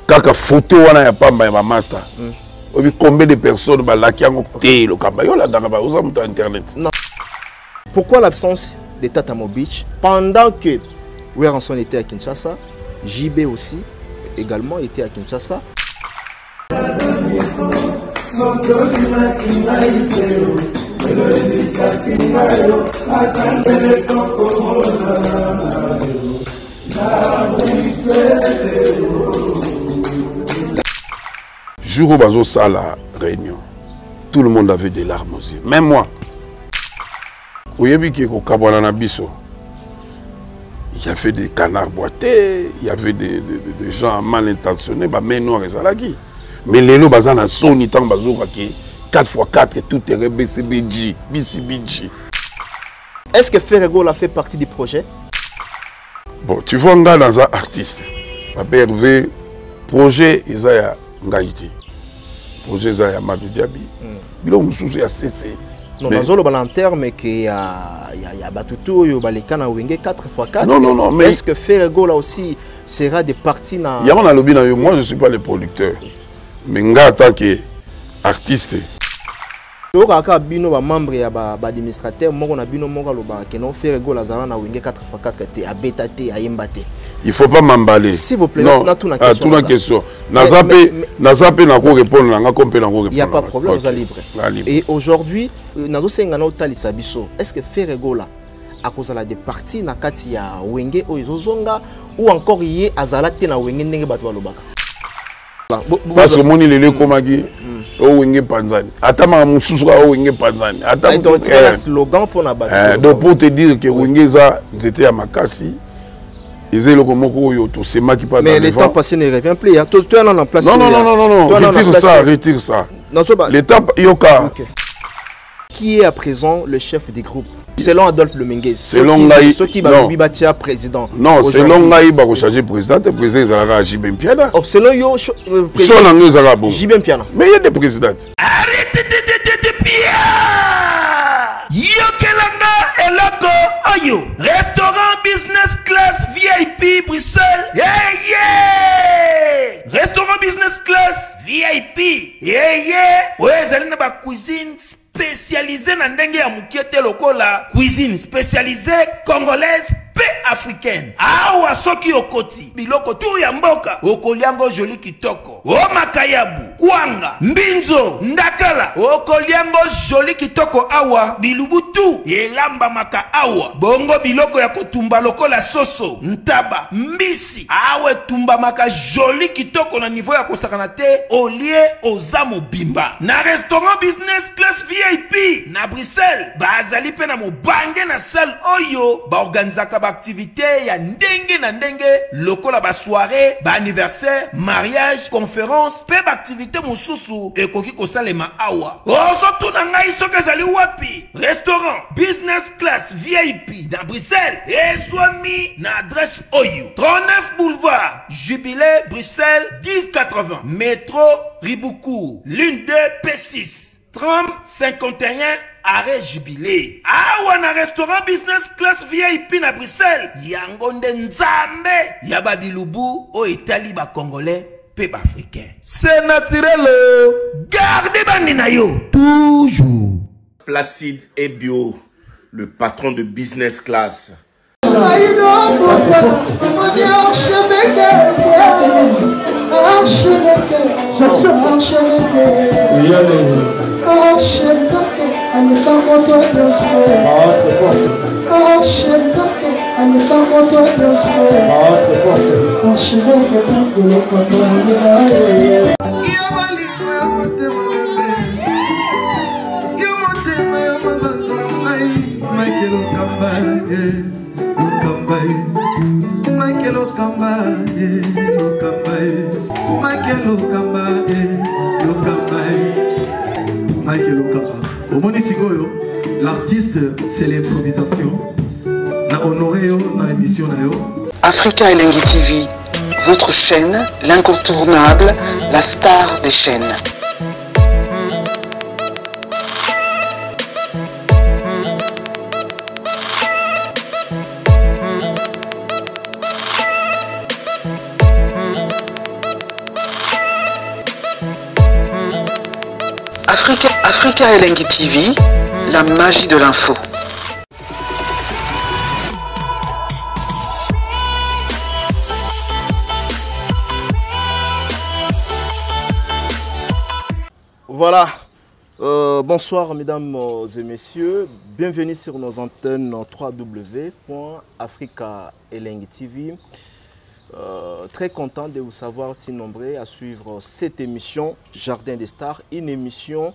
Kaka photo wana ya pamba ya master. Obi combien de personnes balaki yango te le kamba yo la danga oza muto internet. Non. Pourquoi l'absence de Tata Mobich pendant que Weranson était à Kinshasa, JB aussi également était à Kinshasa. Jour où bazo ça la réunion, tout le monde avait des larmes aux yeux, même moi. Il y avait des canards boités, il y avait des gens mal intentionnés, mais non, mais les lots bazan a son temps bazo 4x4 et tout est BCBG, BCBG. Est-ce que Ferrego a fait partie du projet? Bon, tu vois un gars dans un artiste. Papa Hervé, projet Isaiah Ngaïti. Projet Isaiah Madou Diaby. Il a cessé. Non, dans le bal en terme qu'il y a Batutu, il y a Balikana Wenge 4x4. Non, non, non. Mais est-ce que Ferrego là aussi sera des parties dans. Il y a un lobby dans moi, je ne suis pas le producteur. Mais nga en tant qu'artiste. Il y a un membre de l'administrateur, il y a un membre qui a Ferrego Lazara na Wenge 4x4 à Bétate, à Yembate. Il ne faut pas m'emballer. S'il vous plaît, non, tout la question. Toute la question. Nazapé n'a pas répondre, n'a pas répondre. Il n'y a pas de problème, vous êtes libre. Et aujourd'hui, est-ce que Ferrego là, à cause de des parties na kati ya Wenge ou encore y a Azalate na Wenge nenge batwa lobaka? Parce que mon il est comme qui au Wenge Panzani. Attends, mon sous au Wenge Panzani. Attends, donc c'est un slogan pour na battre. Donc pour te dire que Wenge c'était à Makassi. Ils ont le comment c'est moi qui parle. Mais le temps passé ne revient plus. Toi on en place. Non non non non non. Retire ça, retire ça. Le temps yoka. Qui est à présent le chef du groupe? Selon Adolphe Lemenguez. Selon ceux qui va lui président. Non, selon Ngaï, il va changer président. Le président Zara Jibem Piana. Oh, selon yo, Jibem Piana. Mais il y a des présidents. Arrêtez de Pia. Yo Kelanga Eloko Oyo. Restaurant business class VIP Bruxelles. Yeah yeah. Restaurant business class VIP. Yeah yeah. Ouais, ça n'a pas cuisine spécialisée dans ndenge ya mukete lokola cuisine spécialisée congolaise pe africaine. Awa soki okoti biloko tu ya mboka okoliango joli kitoko. O makayabu kwanga mbinzo ndakala okoliango joli kitoko awa bilubutu elamba maka awa bongo biloko ya kotumba lokola soso ntaba mbisi awe tumba maka joli kitoko na niveau ya kosakana te olie ozamu bimba na restaurant business class VIP na Bruxelles bazali pe na mobange na salle oyo ba organizaka ba activité ya ndenge na ndenge lokola ba soirée ba anniversaire mariage conférence pe ba activité mosusu ekoki kosalema awa oso tuna ngai soki ezali wapi restaurant business class VIP na Bruxelles ezwami na adresse oyo 39 boulevard Jubilé Bruxelles 1080 métro Riboucourt l'une 2 P6 30 51 arrêt Jubilé. Awa na restaurant business class VIP na Bruxelles. Yango nde nzambe ya babilubu o Italie ba congolais pe ba africain. C'est naturel. Gardez bandi na yo toujours. Placide et Bio, le patron de business class. L'artiste, c'est l'improvisation. La honoré dans l'émission. Africa Elengi TV, votre chaîne, l'incontournable, la star des chaînes. Africa Elengi TV, la magie de l'info. Voilà. Bonsoir mesdames et messieurs, bienvenue sur nos antennes www.africa Elengi TV. Très content de vous savoir si nombreux à suivre cette émission Jardin des Stars, une émission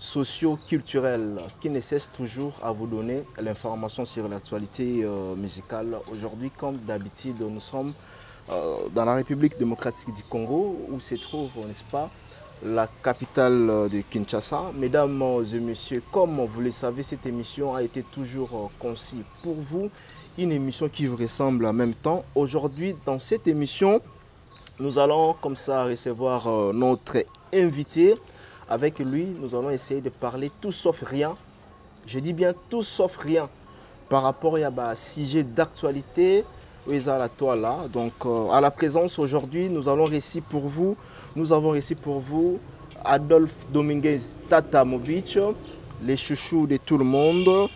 socio-culturelle qui ne cesse toujours à vous donner l'information sur l'actualité musicale. Aujourd'hui, comme d'habitude, nous sommes dans la République démocratique du Congo où se trouve, n'est-ce pas, la capitale de Kinshasa. Mesdames et messieurs, comme vous le savez, cette émission a été toujours conçue pour vous. Une émission qui vous ressemble en même temps. Aujourd'hui, dans cette émission, nous allons comme ça recevoir notre invité. Avec lui, nous allons essayer de parler tout sauf rien. Je dis bien tout sauf rien par rapport à un sujet d'actualité. Donc, à la présence aujourd'hui, nous avons réussi pour vous Adolphe Dominguez Tata Mobic, les chouchous de tout le monde.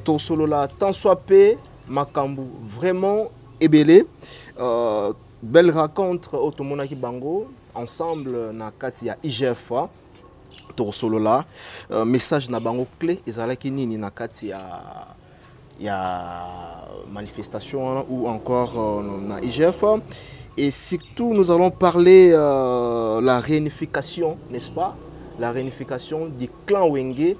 Torsolola Tanswape Makambu, vraiment ébélé. Belle rencontre au Tomonaki Bango, ensemble na Katia IGF. Torsolola, message na Bango clé, ezalaki nini na Katia. Il y a manifestation ou encore na IGF. Et surtout, nous allons parler de la réunification, n'est-ce pas? La réunification du clan Wenge.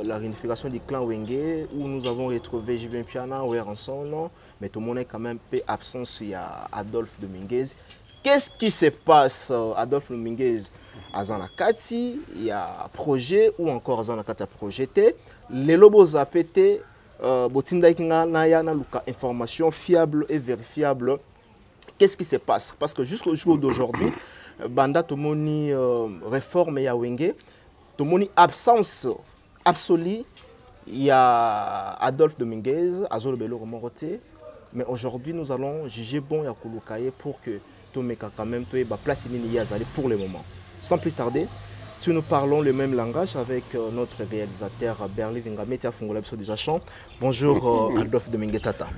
La réunification du clan Wenge, où nous avons retrouvé Jibin Piana, ensemble. Mais tout le monde est quand même peu absent. Il y a Adolphe Dominguez. Qu'est-ce qui se passe, Adolphe Dominguez? Azanakati, il y a projet ou encore Azanakati a projeté. Les lobos a pété. Information fiable et vérifiable. Qu'est-ce qui se passe? Parce que jusqu'au jour d'aujourd'hui, Banda Tomoni réforme ya Wenge, Tomoni absence absolue, il y a Adolphe Dominguez, Azolo Belo Romorote. Mais aujourd'hui, nous allons juger bon ya Kouloukaye pour que Tomeka quand même Toye place Inini Yazali pour le moment. Sans plus tarder, si nous parlons le même langage avec notre réalisateur Berli Vingamete à Fongola déjà chant. Bonjour Adolphe Dominguez Tata.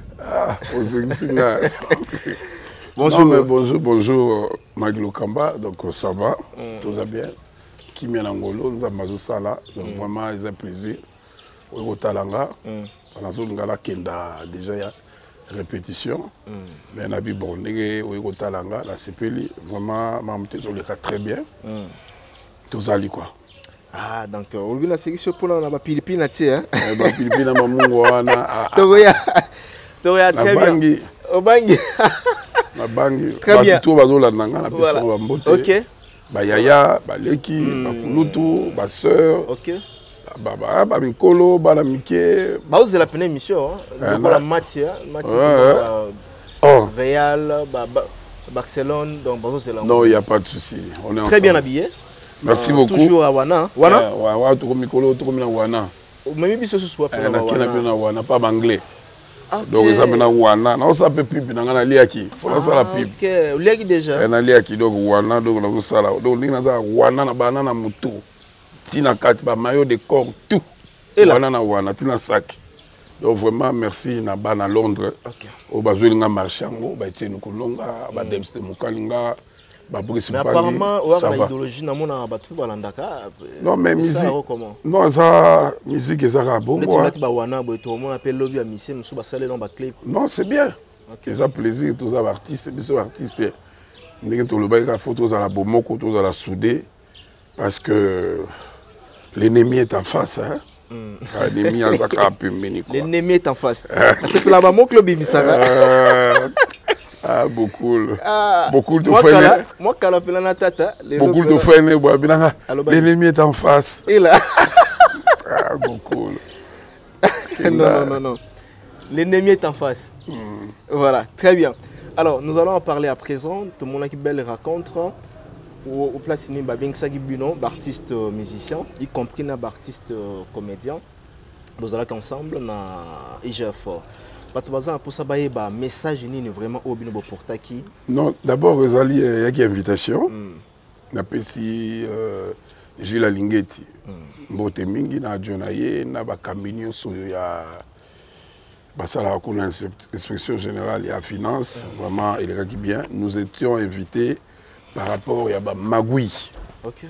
Bonjour. Bonjour Maglo Kamba, donc ça va, tout va bien. Kimi Nangolo, nous avons Sala, donc vraiment c'est un plaisir. Au Talanga, dans la zone de Kenda, déjà il y a répétition. Mais Nabi Bondé, au Talanga, la CPLI, vraiment, très bien. Tout allé quoi. Ah, donc, on a série sur pour la Philippine, hein? Philippine, Mamungoana. Toria, très bien. Au Bangi. Très bien. Ok. Yaya, Leki, Kulutu, Sœur. Ok. Mikolo, Mike. Vous avez la peine émission. La matière. Real, Barcelone. Donc, non, il n'y a pas de souci. On est très bien habillé. Merci beaucoup. Toujours à Wana. Wana? Mikolo, Wana. Même si ce soit pas Wana, pas anglais. Donc ça maintenant Wana, non ça peut plus na liaki, faut ça la pipe. OK, liaki déjà. Na liaki donc Wana donc na ça là. Donc ni na Wana na banana mutu. Tina kat ba maillot de corps tout. Wana na Wana tina sac. Donc vraiment merci na bana Londres. OK. Au bazolinga marchango, ba tie nukulonga, ba demste mukalinga. Mais apparemment, l'idéologie non, mais musique. Non, ça, musique, ça bon. Non, c'est bien. C'est un plaisir, tous les artistes, les artistes. Les photos à la Bomoko, tous à la Soudé. Parce que l'ennemi est en face. L'ennemi est en face. C'est que la maman club Ah, beaucoup. Beaucoup de fois. Moi, quand on a tata, beaucoup de fois, l'ennemi est en face. Et là. Ah, beaucoup. Non. L'ennemi est en face. Voilà, très bien. Alors, nous allons en parler à présent. Tout le monde a une belle rencontre. Au place il y a artistes musiciens, y compris des artistes comédiens. Nous allons ensemble na IGF. Pour ça, message vraiment au bino pour qui? Non, d'abord, il y a une invitation. Gilles Lingeti. Mbote mingi na Djonaye, na Bakambinio Soya. Basala Kuna inspection générale et à finance. Vraiment, il est bien. Nous étions invités par rapport à Magoui. Ok.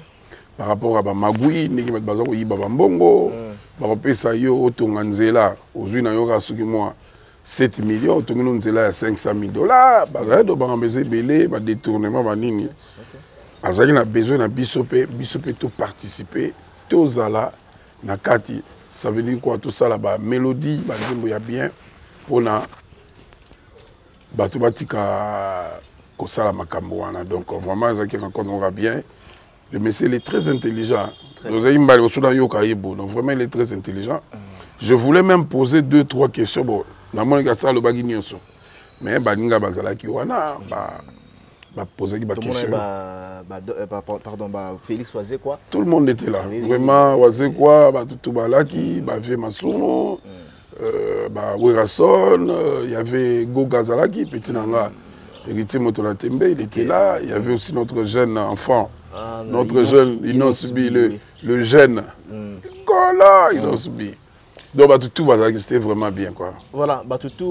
Par rapport à Magoui, Niki Matbazo, Yibaba Mbongo, Baropesa Yo, Otonganzela, aujourd'hui, Nayoka Sugimoa, 7 millions, Otonganzela, 500 000 $, Bazado, Barambeze Belé, détournement, Banini. Azali a besoin de Bissopé tout participer, tout ça na Kati. Ça veut dire quoi tout ça là, mélodie, il y a bien, pour na Batubatika Kosala Makamboana. Donc vraiment, Azaki rencontrera bien. Le monsieur il est très intelligent. Donc vraiment, il est très intelligent. Je voulais même poser 2-3 questions. Bon, mais Baninga Bazalaki Wana, poser des questions. Pardon, Félix Oazé quoi? Tout le monde était là. Vraiment, Oazé quoi, tout Balaki, Bavé Masuno, Werason, il y avait Go Gazalaki, petit Nanga, héritier Motonatembe, il était là. Il y avait aussi notre jeune enfant. Notre jeune Inosbi, le jeune. Voilà, Inosbi. Donc, Batutu Bazalaki, c'était vraiment bien, quoi. Voilà, Batutu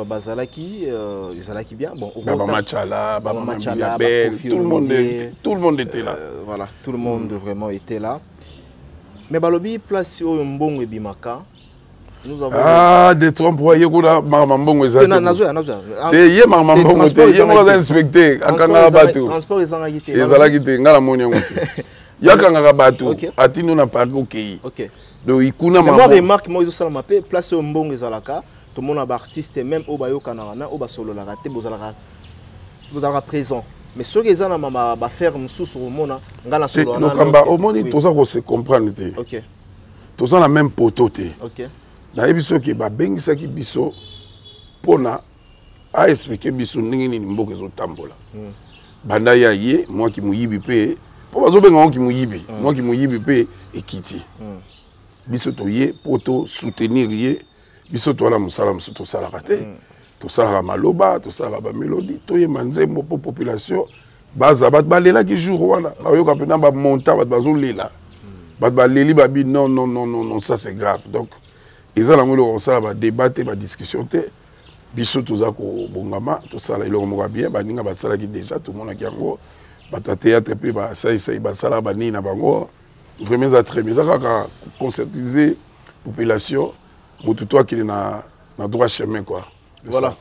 Bazalaki, Bazalaki bien. Bon, Baba Machala, Baba Machala, tout le monde était là. Voilà, tout le monde vraiment était là. Mais Balobi, place au Mbongo et Bimaka. Nous avons... Ah, des trompes, vous voyez, Marmambongo, c'est c'est hier, Marmambongo, c'est hier, on a inspecté, à Kangarabatu. Transport, ils ont agité. Ils ont agité, ils ont agité. Il y a Kangarabatu, à Tino n'a pas de ok. Donc, il y a moi, remarque, moi, je suis place au Mbongo et Zalaka. Tout le monde a artiste, même au Bayo Kanarana, au Basolo, la raté, vous allez présent. Mais ceux qui ont faire sous au monde, ngala solo. Au monde, tout ça, on se comprend. Ok. Tout ça, la même poteau. Ok. Na ebiso ke ba bengisa ki biso pona a expliquer biso ndenge nini mboka ezotambola. Banda ya ye moi ki muyibi pe po bazo benga ki muyibi moi ki muyibi pe ekiti. Biso to ye poto soutenir ye biso to la musala muso sala kate to sala maloba to sala ba mélodie to ye manzembo po population baza bat balela ki jour wana ba yoka pena ba monta bat bazo lela bat baleli ba bi non ça c'est grave. Donc ils ont un débat, une discussion. Biso toza ko bongama, tout ça là, il aura bien, baninga basala qui déjà tout le monde qui a go, bata théâtre puis ça basala bani na bango. Vraiment ça très bien, ça ka conscientiser population, mutu toi qui na droit chemin quoi. Voilà.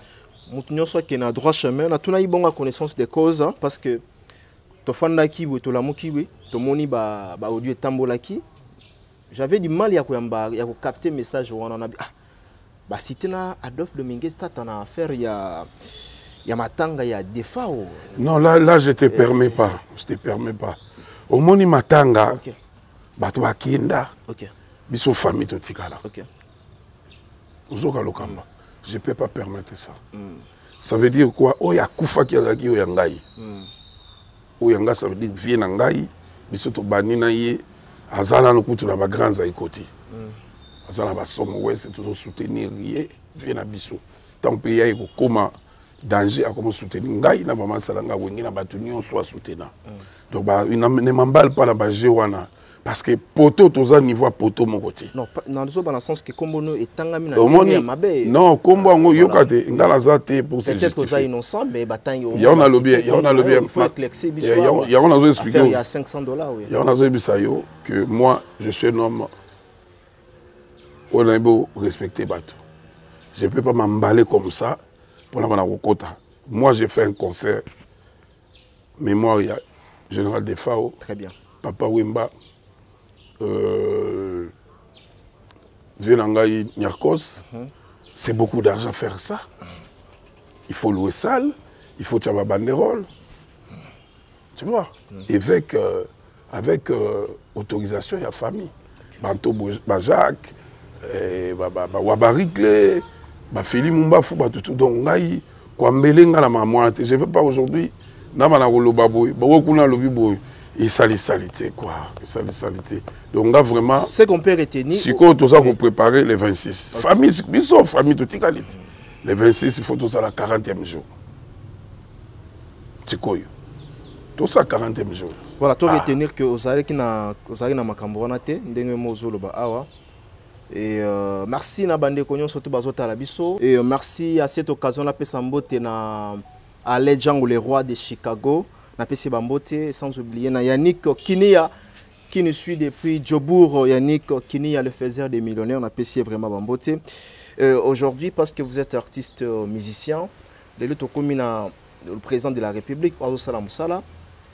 Mutu nyonso qui na droit chemin, na tuna ibonga connaissance des causes parce que to fanda ki we to lamu ki we, to moni ba audio tambola ki. J'avais du mal à capter le message. Bah, si tu as Adolphe Dominguez, tu as affaire, il y a Matanga, il y a des FAO. Non, là, je ne te permets pas. Je te permets pas. Au Moni Matanga, bah, tu vas Kinda. Biso famille, tu es là. Je ne peux pas permettre ça. Ça veut dire quoi? Oh, il y a Koufa qui a dit Oyangai. Oyanga, ça veut dire viens Nangai. Biso to banina ye. Azala no kutu na ba grands à côté. Azala ba somo ouais c'est toujours soutenir rier vient na biso. Tant pays ay ko koma danger à comment soutenir ngai na mama salanga wengi na batunion soit soutenir. Donc ba ne m'emballe pas na ba jewana parce que poto toza niveau poto mon côté. Non dans le sens que kombono etangami na mabe. Non kombo ngo yokate ngala zate pour se justifier. Peut-être que ça innocent mais batango. Il y en a lobby, il y en a lobby. Il faut être flexi biso. Il y en a expliqué. Il y a $500 oui. Il y en a expliqué que moi je suis un homme on a beau respecter bateau. Je ne peux pas m'emballer comme ça pour la Manakota. Moi j'ai fait un concert mémoire général des FAO. Très bien. Papa Wimba Vienangaï Nyarkos, c'est beaucoup d'argent faire ça. Il faut louer salle, il faut avoir banderole. Tu vois? Et avec autorisation, il y a famille. Banto Bajak, Wabarikle, Fili Mumba Fouba, tout. Donc, je ne veux pas aujourd'hui, et salité quoi, salité. Donc là vraiment ce qu'on peut retenir c'est quoi tout ça pour préparer les 26 famille tout qualité. Les 26 il faut tout ça la 40e jour. C'est quoi Tout ça 40e jour. Voilà, tu retenir que Ozali na makambo wana te ndenge mozolo ba awa. Et merci na bande konyo surtout bazota la biso. Et merci à cette occasion la pesa mbote na Ale Django le roi de Chicago. Na pesa bambote sans oublier na Yannick Kinia qui nous suit depuis Djobour. Yannick Kinia le faiseur des millionnaires. Na pesa vraiment bambote. Aujourd'hui parce que vous êtes artiste musicien, le président de la République Ozo Salam Sala.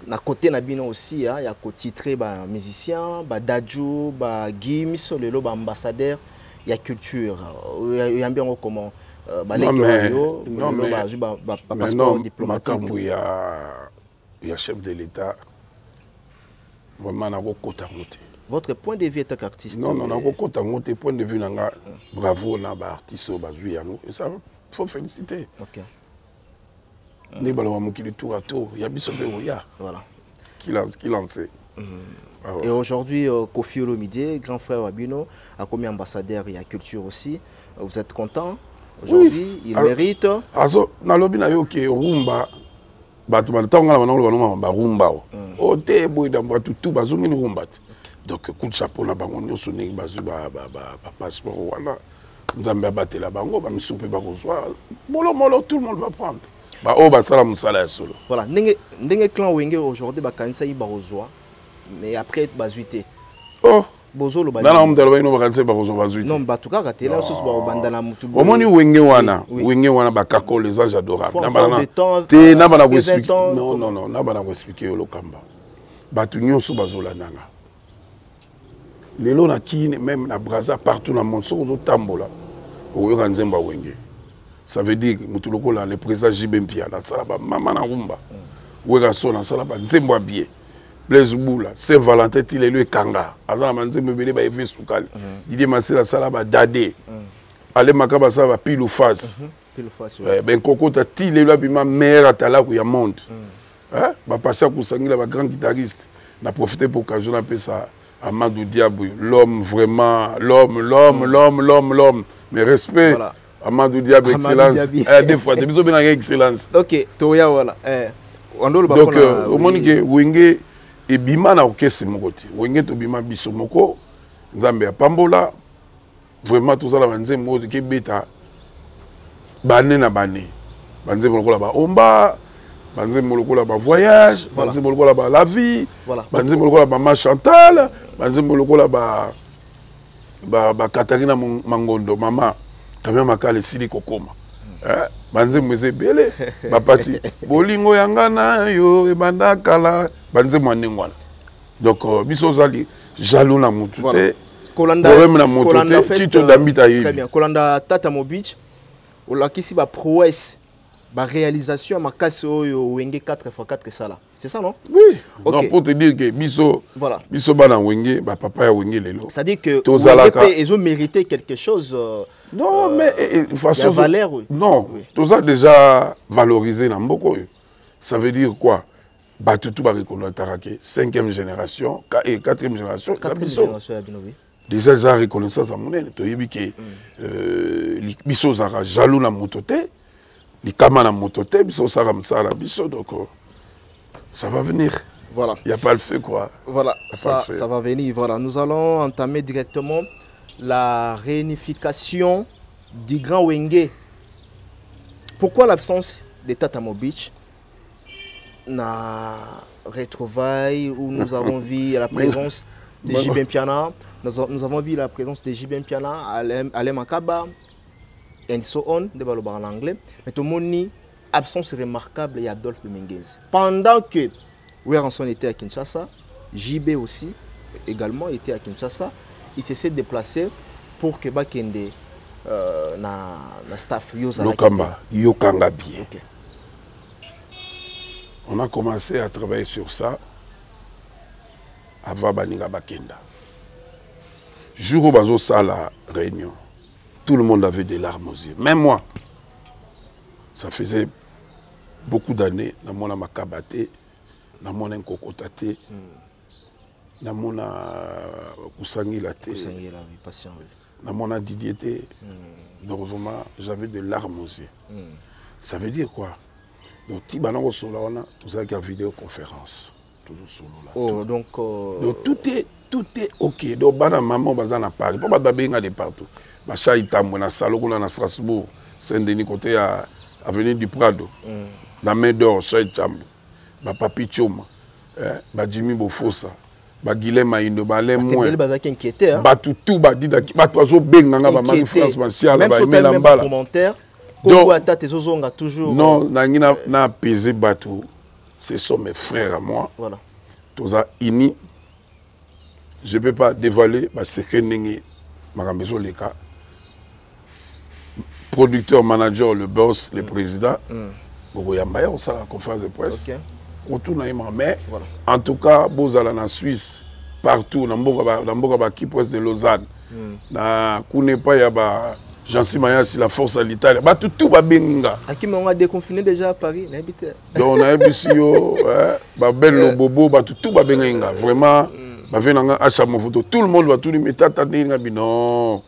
Na côté na bino aussi il y a co-titré ba musicien ba Dadju ba Gims lelo ba ambassadeur il y a culture il y a bien comment ba lekyo ba passeport diplomatique il y a chef de l'État vraiment na kota moté. Votre point de vue est artiste. Non na kota moté point de vue nanga bravo na ba artiste ba zui yango et ça faut féliciter. OK. Ne balwa mokili tour à tour, il y a biso pe oya. Voilà. Qui lance. Et aujourd'hui Kofi Olomide, grand frère Wabino, a commis ambassadeur il y a culture aussi. Vous êtes content aujourd'hui, il mérite. Aso na lobi na yo ke rumba batu batanga na bango ba rumba. O te boy da batu tout bazongi rumba. Donc coup de chapeau na bango nyoso ne bazu ba passeport wala. Nzambe abatela bango ba misupe ba kozwa. Molo tout le monde va prendre. Bah oh bah ça la musala solo. Voilà, ndenge clan Wenge aujourd'hui ba kanisa yi ba ozwa mais après bazuité. Oh, bozolo ba. Na mdalo ba ino ba kanisa ba ozwa bazuité. Non, ba tuka kate la soso ba bandala mutu. Omoni Wenge wana ba kako les anges adorables. Na bana. Te na bana ko expliquer. Non, na bana ko expliquer lo kamba. Ba tu nyoso bazola nanga. Lelo na kine même na Braza partout na monso zo tambola. Oyo kanzemba Wenge. Ça veut dire que le président Jibempia, la salaba, maman na rumba, Ouegaso, la salaba, Nzembo bien, Blaise Boula, Saint-Valentin, il est le Kanga, Azana Nzembo Bele, ba Efe Soukal, Didier Massé, la salaba, Dade, Ale Makaba, ça va pile ou face. Ben Koko, ta il est là, puis ma mère, à la où il y a monde. Ba passer à Kousangui, la grand guitariste, n'a profité pour l'occasion d'appeler ça Amadou Diabou, l'homme vraiment, l'homme, mais respect. Voilà. Amadou Diab excellence. Des fois, tu as excellence. Ok, Toya voilà. Donc, au moment que Wenge et Bima na okese mokoti. Wenge to Bima biso moko. Nzambe pambola. Vraiment tout ça la banze mo ke beta. Bané na bané. Banze mo lokola ba omba. Banze mo lokola ba voyage. Banze mo lokola ba la vie. Banze mo lokola ba ma Chantal. Banze mo lokola ba Katarina Mangondo mama. Quand même makale sili kokoma banze mweze bele bapati bolingo yangana yo ebanda kala banze mwanengwana donc biso zali jaloux na mutu te kolanda na mutu te tito dambita yi très bien kolanda tata mobich olakisi ba prouesse ba réalisation makasi oyo Wenge 4x4 sala c'est ça non? Oui. Okay. Non, pour te dire que biso voilà biso bana Wenge ba papa ya Wenge lelo ça dit que ils ont mérité quelque chose. Non, mais de façon. Valeur, oui. Non, oui. Tout ça déjà valorisé dans beaucoup. Ça veut dire quoi? Batutu va reconnaître 5e génération et 4e génération. 4e génération, oui. Déjà reconnaissance à mon aide. Tu as vu que les biso zara jaloux na mototé, les kama na mototé, biso zara msala biso donc ça va venir. Voilà. Il n'y a pas le fait quoi. Voilà, ça va venir. Voilà, nous allons entamer directement la réunification du grand Wenge. Pourquoi l'absence de Tata Mobich na retrouvailles où nous avons vu la présence de J.B. Mpiana, nous avons vu la présence de J.B. Mpiana, Alain Makaba, and so on, en anglais. Mais tout le monde dit absence remarquable et Adolphe Dominguez. Pendant que Ouéranson était à Kinshasa, J.B. aussi également était à Kinshasa. Il s'est déplacé pour que Bakende na staff Yokamba bien. Okay. On a commencé à travailler sur ça avant Baninga Bakenda. Jour où bazo ça la réunion, tout le monde avait des larmes aux yeux. Même moi, ça faisait beaucoup d'années, dans mon Makabate, dans mon Nkokotate. Na mona Kusangi la té. Kusangi la oui, patient oui. Na mona Didier té. Donc vraiment, j'avais des larmes aux yeux. Ça veut dire quoi? Donc, si on solo, on a une vidéoconférence. Toujours solo là. Oh, donc tout est ok. Donc, maman, baza na Paris. Pas babenga de partout. Bacha itambo na salon na Strasbourg, Saint-Denis côté à avenue du Prado. La main d'or, cha itambo. Ba Papi Choma, ba Jimmy Bofosa, ba Guilhem Maindo, ba Lemouin. Ba qui inquiété hein. Ba tout ba dit ba tozo benga ba Marie France Martial ba Emela Mbala. Commentaire. Donc toujours non, na apaisé bateau. Ce sont mes frères à moi. Voilà. Tous à ini. Je ne peux pas dévoiler ma secret n'engue Marambezo Leka. Producteur, manager, le boss, le président. Bogo Yambaya, on la conférence de presse. Retourne à mais en tout cas, Bozala en Suisse, partout, dans Mboka qui presse de Lausanne. Na Kounepa Yaba. Jean-Cy Mayasi, la force à l'Italie. Bah, tout va bien. On a déconfiné déjà à Paris. Donc, on a un bisio, bel bobo, tout va bien. Vraiment, tout le monde va tout dire, mais tata, non.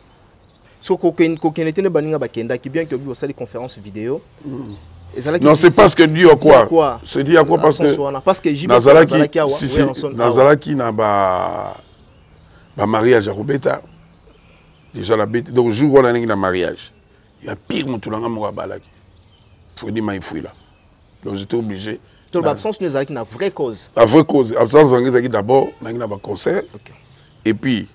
So, coquin était le baninga bakenda qui bien que vous avez des conférences vidéo. Non, c'est parce que Dieu a quoi. C'est dit à quoi parce que Nazaraki n'a pas mariage à Robeta. Déjà la bête. Donc, le jour où on a un mariage, il y a pire que tout le monde a balaki. Il faut dire que je là. Donc, j'étais obligé. Donc, l'absence de une vraie cause. La vraie cause. L'absence de d'abord, on a un concert. Et puis,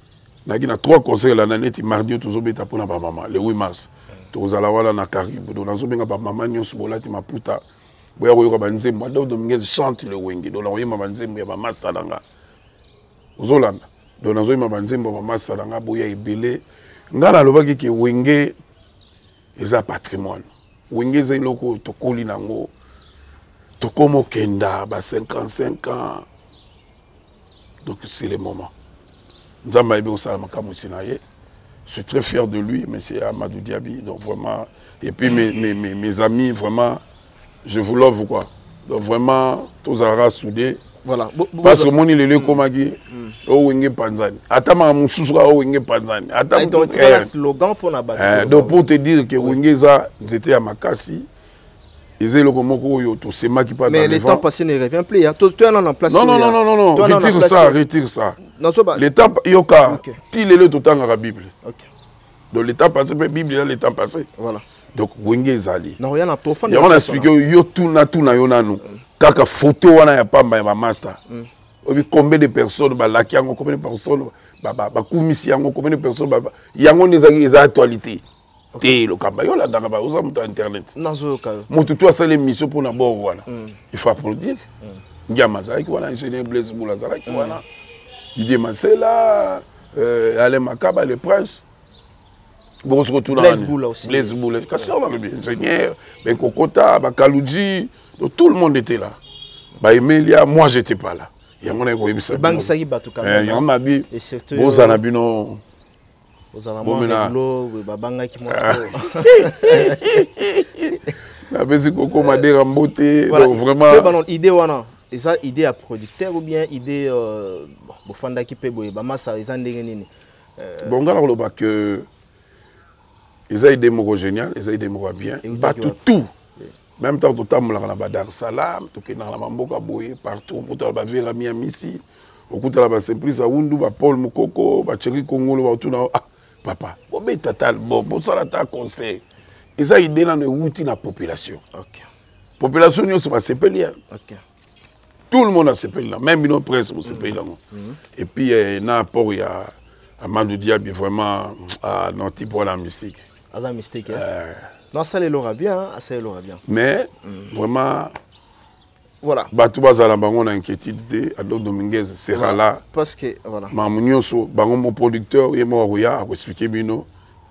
on a 3 concerts l'année, mardi, toujours bêta pour ma maman, le 8 mars. Tous à la wala na Caribou. Donc, on a ma maman, on a ma puta. On a ma Dominguez chante le Wengi. Donc, on a ma banzembo, on a ma salanga. Aux Hollande. Donc, on a ma banzembo, on a ma salanga, boya et belé. Ngala lobaki ke Wenge eza patrimoine. Wenge eza loko tokoli nango. Tokomo kenda ba 55 ans. Donc c'est le moment. Nzamba ebe osala makamu sinaye. Je suis très fier de lui, monsieur Amadou Diaby. Donc vraiment et puis mes amis vraiment je vous love quoi. Donc vraiment tous à soudés. Voilà. Parce que mon il est comme qui au Wenge Panzani. Atama mususu au Wenge Panzani. Atama donc c'est un slogan pour la bataille. Donc pour te dire que Wengeza c'était à Makassi. Ils étaient comme yo to c'est ma qui pas. Mais le temps passé ne revient plus. Toi en place. Non. Retire ça. Le temps yoka. Ti le tout temps la Bible. OK. Donc le temps passé la Bible le temps passé. Voilà. Donc Wengeza ali. Non, rien à profond. On a expliqué yo tout na yo nanu. Kaka photo wana ya pamba ya master. Combien de personnes balaki yango combien de personnes ba kumisi yango combien de personnes yango les actualités. Té le kamba yo la danga ba usa muta internet. Nazo ka. Mutu tu asale mission pour na bord wana. Il faut applaudir. Ngama zaki wana ingénieur Blaise Boula zaki wana. Didier Masela Alain Makaba le prince. Bon se retourne Blaise Boula aussi. Blaise Boula casseur là le ingénieur Ben Kokota Bakalouji. Donc, tout le monde était là. Bah, Emelia, moi, je n'étais pas là. Il y a mon égo. Bangisagi Batou quand même. Il y a un abi. Et surtout. Vous en avez non. Vous en avez non. Babanga qui monte. La base Coco m'a dit ramboté. Donc, vraiment. Idée wana. Et ça, idée à producteur ou bien idée. Bon, Fanda qui peut boire. Bama ça, ils ont des. Bon, regarde le bac que. Ils ont des mots géniaux, ils ont des mots bien. Battu tout. Même temps, tout le temps, on a Dar Salam, tout le monde partout, on a vu Rami Amissi, on a Simplice Aoundou, Paul Moukoko, Thierry Congolo, papa, bon, total, bon, ça a conseil. Et ça, il donne une la population. La population, c'est pas CPL. Tout le monde a CPL, même une presse pour CPL. Et puis, il y a un apport, il y a Amadou Diaby, vraiment, non, type pour la mystique. La mystique, non, ça l'aura bien, ça l'aura bien. Mais, vraiment, voilà. Batouba Zalabango a inquiétude, Ado Dominguez sera là. Parce que, voilà. Mamounioso, mon producteur, et moi, a expliqué,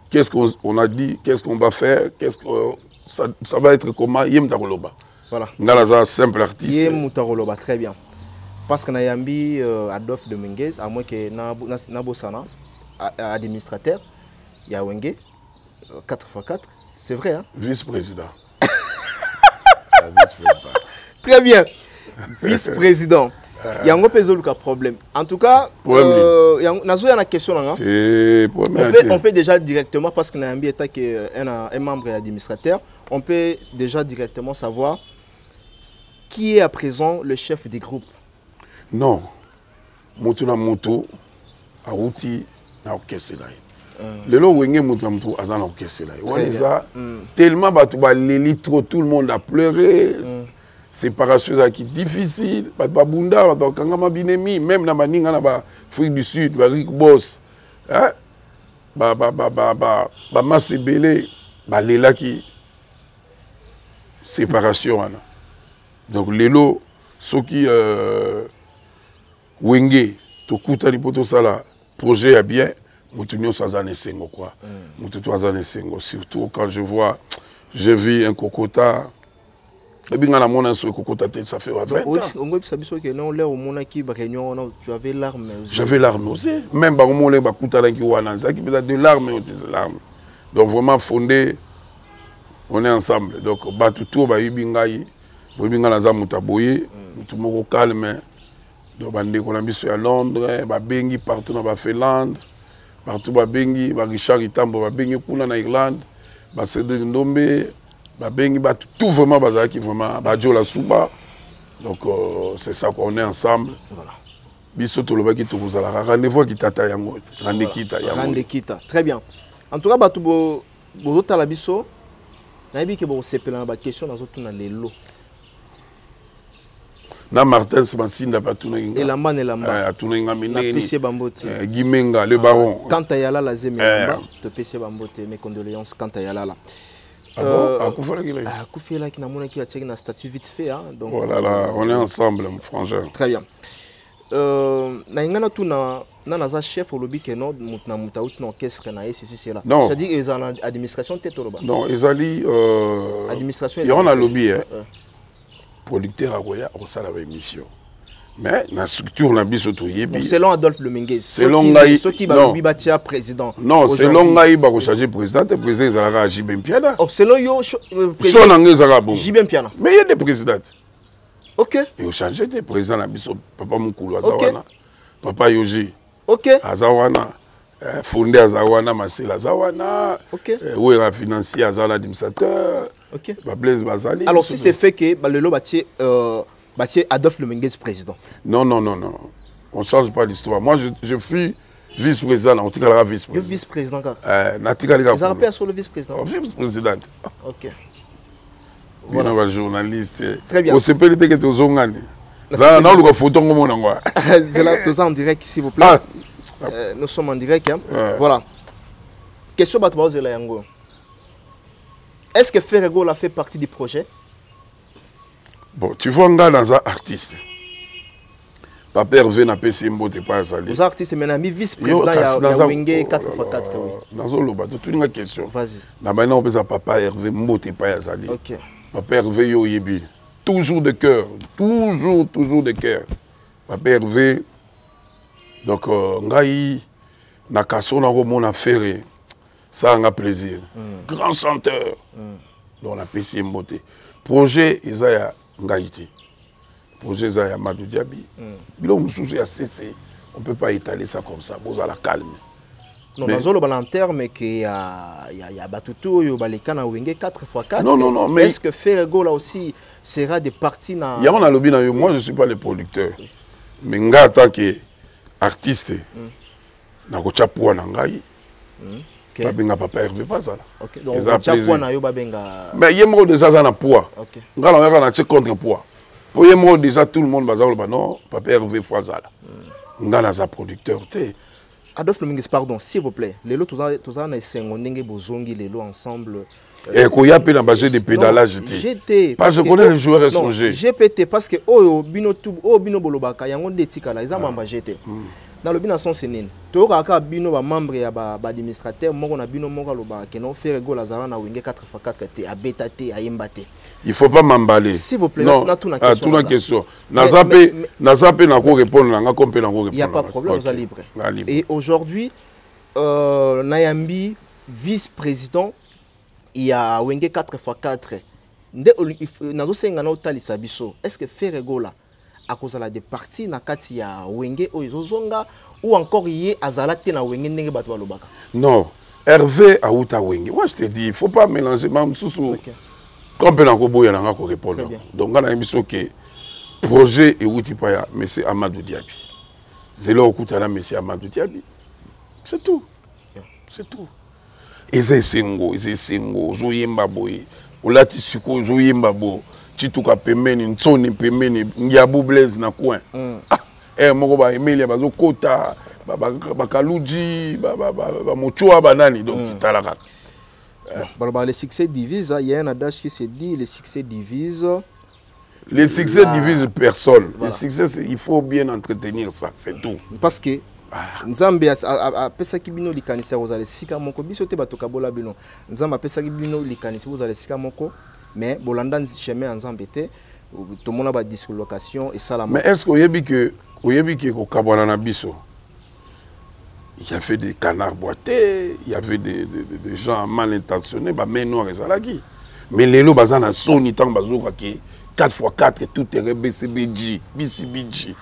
qu'est-ce qu'on a dit, qu'est-ce qu'on va faire, qu'est-ce que ça va être comment, Yem Taroloba. Voilà. Dans simple artiste. Yem Taroloba, très bien. Parce qu'on a yambi Adolphe Dominguez, à moins que Nabosana, administrateur, il y a Wenge, 4x4. C'est vrai, hein? Vice-président. Vice-président. Très bien. Vice-président. Il y a un problème. En tout cas, il y a une question. On peut déjà directement, parce qu'on a un membre administrateur, on peut déjà directement savoir qui est à présent le chef du groupe? Non. Moto na moto, a routi na orchestre là. Le lot wenge moto na moto, a na orchestre là. On est ça. Tellement batou ba leli trop, tout le monde a pleuré. Séparation qui est difficile. Batou bunda, batou kangama binemi, même na baninga na ba Afrique du Sud, ba Rick Boss. Hein? Ba Masebele, ba lela qui séparation. Donc les lots, ceux qui wenge tokuta lipoto sala projet est bien mutunyo sazane sengo quoi mututu azane sengo surtout quand je vois j'ai vu un Kokota et bien na mona so Kokota tête ça fait 20 ans on gobi sabiso que non là au mona ki ba réunion tu avais larmes j'avais larmes aussi même ba mo le ba kuta la ki wana ça qui peut être de larmes des larmes donc vraiment fondé on est ensemble donc ba tout ba yibingai bo binga na za mutaboye mutu moko calme. Donc, on a mis à Londres, on partout dans Finlande, partout on Richard Itambo, on a Irlande, on Cédric Ndombe, tout vraiment, vraiment, Jola Souba. Donc, c'est ça qu'on est ensemble. Voilà. Rendez-vous qui tata yango. Rendez-kita. Très bien. En tout cas, vous avez la biso. Vous avez une question dans les lots. Na Martin Sebasinda Batuna Inga. Et la man et la man. Atuna Inga Mineni. PC Bambote. Gimenga, le baron. Quand Ayala la Zemé, te PC Bambote, mes condoléances quand Ayala là. Koufela qui n'a mon qui a tiré un statut vite fait. Donc, voilà, là, on est ensemble, mon frangin. Très bien. Na tout na chef au lobby que non na mutaouti na orchestre na c'est là. C'est-à-dire ils ont administration tête au lobby. Non, ils allient administration. Il y a un lobby producteur à Goya au sein de la émission. Mais la structure n'a pas été selon Adolphe Lemenguez. Selon ceux qui va lobby bâtir président. Non, selon Gaï va changer président, le président il a Jibem Piana. Oh, selon yo Jibem Piana. Mais il y a des présidents. OK. Il a changé de président na biso papa Mukulu Azawana. Papa Yoji. OK. Azawana. Fondé Azawana, Marcel Azawana. OK. Où est financier Azala administrateur. OK. Blaise Bazali. Alors si c'est fait que le lot bâti Adolphe Lemenguez président. Non. On ne change pas l'histoire. Moi je suis vice-président, on t'a vice-président. Vice-président car. Ils ont sur le vice-président. Vice-président. OK. Voilà un journaliste. Très bien. On sait pas que tu es au Zongani. Là, on a une photo comme on c'est là tous en direct s'il vous plaît. Nous sommes en direct. Hein? Voilà. Question Batouaoze Yango. Est-ce que Ferrego a fait partie du projet? Bon, tu vois un gars dans un artiste. Papa Hervé n'a pas essayé de pas salir. Vous artiste, mais ami vice-président, il y a Wenge 4x4. Dans un loba, tu as une question. Vas-y. Maintenant, on peut Papa Hervé Mbote pas salir. OK. Papa Hervé yo yebi. Toujours de cœur. Toujours de cœur. Papa Hervé. Donc, ngai na kaso na romona ferré. Ça a un plaisir. Grand chanteur. Donc, on a PC Mbote. Projet, ils ont ngaïté. Projet, ils ont Madou Diaby. Bilo Moussouzi a cessé. On ne peut pas étaler ça comme ça. Vous allez la calme. Non, dans le ballon terme, il y a Batutu, il y a les canaux Wenge 4x4. Non, mais. Est-ce que Ferrego là aussi sera des parties dans. Il y a un lobby dans moi, je ne suis pas le producteur. Mais nga en tant qu'artiste, na kocha pour nangai. OK. Babenga Papa Hervé pas ça. OK. Donc kocha pour na yo babenga. Mais yemo déjà ça na poids. OK. Nga on a check contre poids. Pour yemo déjà tout le monde bazalo ba non, Papa Hervé fois ça. Nga na za producteur té. Adolphe Lemenguez, pardon, s'il vous plaît. Les lots, tous en essayent bozongi les lots ensemble. Et qu'on y a peu d'embagé des pédalages. GT. Parce que les joueurs sont GPT, parce que oh bino bolobaka yango detika la ils ont embagé GT. Dans le bino son sénine. To ka bino ba membre ya ba administrateur moko na bino moko loba que non faire go lazara na Wenge 4x4 te abeta te ayemba te. Il faut pas m'emballer. S'il vous plaît, non, tout la question. Nazape na ko répondre na nga kompe na ko répondre. Il y a pas de problème, vous êtes libre. Et aujourd'hui Nayambi vice-président il y a Wenge 4x4. Nazo senga na otalisa biso. Est-ce que Ferrego là à cause de des parties na kati ya Wenge oyozonga ou encore yé azalate na Wenge ndenge bato balobaka? Non, Hervé a outa Wenge. Moi je te dis, il faut pas mélanger même sous. Comme on a répondre. Donc on a mis que projet et Outipaya, mais c'est Amadou Diaby. C'est là où Koutana, mais c'est Amadou Diaby. C'est tout. C'est tout. Et c'est Sengo, Zoyemba Boy, Olati Suko, Zoyemba Bo, Chituka Pemeni, Nsone Pemeni, Ndiabou Blaise na coin. Moko ba Emilia Bazo Kota, Bakaluji, Mochoa Banani, donc Talaka. Les succès divisent, il y a un adage qui se dit les succès divisent. Les succès divisent personne. Voilà. Les succès, il faut bien entretenir ça, c'est tout. Parce que Nzambe a pesa kibino likanisa ozale sika moko biso te batoka bola bino. Nzambe a pesa kibino likanisa ozale sika moko mais bolanda chemin Nzambe te tout monde a ba dislocation et ça la. Mais est-ce que ko kabwana na biso? Il y avait des canards boités, il y avait des gens mal intentionnés, bah mais non ezalaki. Mais les lots bazana soni tant bazoka ki 4x4 et tout est BCBG, BCBG.